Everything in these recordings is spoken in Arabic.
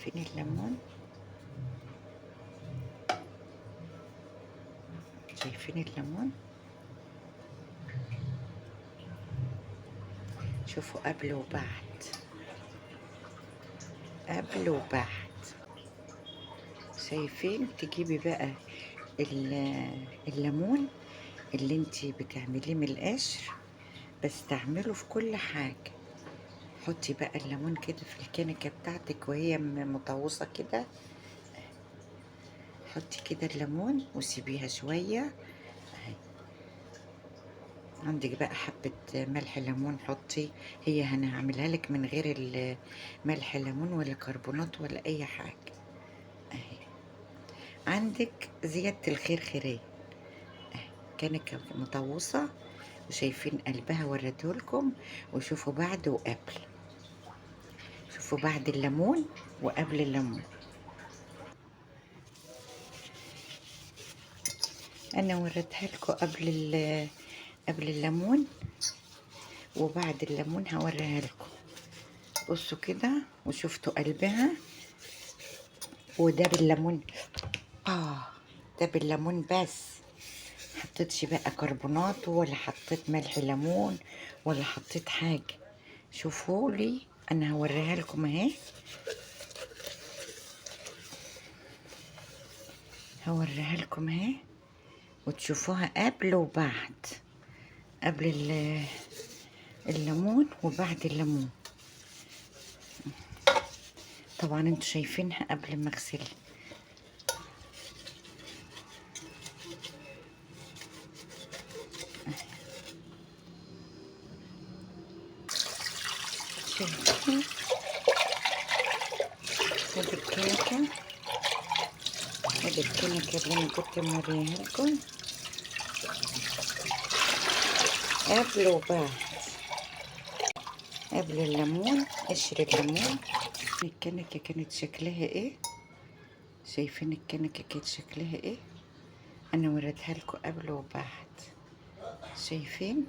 شايفين الليمون؟ شايفين الليمون؟ شوفوا قبل وبعد، قبل وبعد. شايفين؟ تجيبي بقى الليمون اللي انتي بتعمليه من القشر، بس تعمله في كل حاجة. حطي بقى الليمون كده في الكنكة بتاعتك وهي مطوصة كده، حطي كده الليمون وسيبيها شوية اهي. عندك بقى حبة ملح ليمون حطي، هي انا هعملها لك من غير ملح ليمون ولا كربونات ولا اي حاجة اهي. عندك زيادة الخير خيرين اهي، كنكة مطوصة وشايفين قلبها وريتهولكم. وشوفوا بعد وقبل، شوفوا بعد الليمون وقبل الليمون. انا وريتها لكم قبل الليمون وبعد الليمون هوريها لكم. بصوا كده وشفتوا قلبها، وده بالليمون. ده بالليمون بس، حطيتش بقى كربونات ولا حطيت ملح ليمون ولا حطيت حاجه. شوفوا لي انا هوريها لكم اهي، هوريها لكم اهي وتشوفوها قبل وبعد، قبل الليمون وبعد الليمون. طبعا انتوا شايفينها قبل ما اغسلها. شايفين؟ ادي الكيكه، ادي الكنكه اللي انا كنت موريها لكم قبل وبعد، قبل الليمون، قشر الليمون. الكنكه كانت شكلها ايه؟ شايفين الكنكه كانت شكلها ايه؟ انا وريتها لكم قبل وبعد. شايفين؟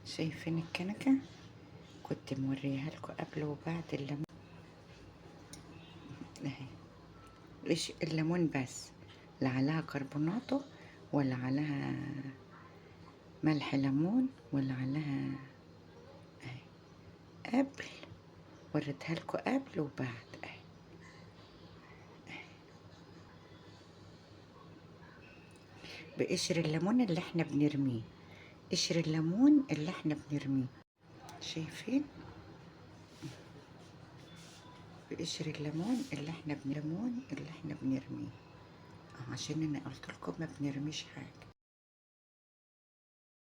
شايفين الكنكه؟ كنت موريها لكم قبل وبعد الليمون اهي. ايش الليمون بس، لا عليها كربوناتو ولا عليها ملح ليمون ولا عليها اهي. قبل، وريتها لكم قبل وبعد اهي. بقشر الليمون اللي احنا بنرميه، قشر الليمون اللي احنا بنرميه. شايفين؟ بقشر الليمون اللي احنا بنرميه عشان انا قلت لكم ما بنرميش حاجه.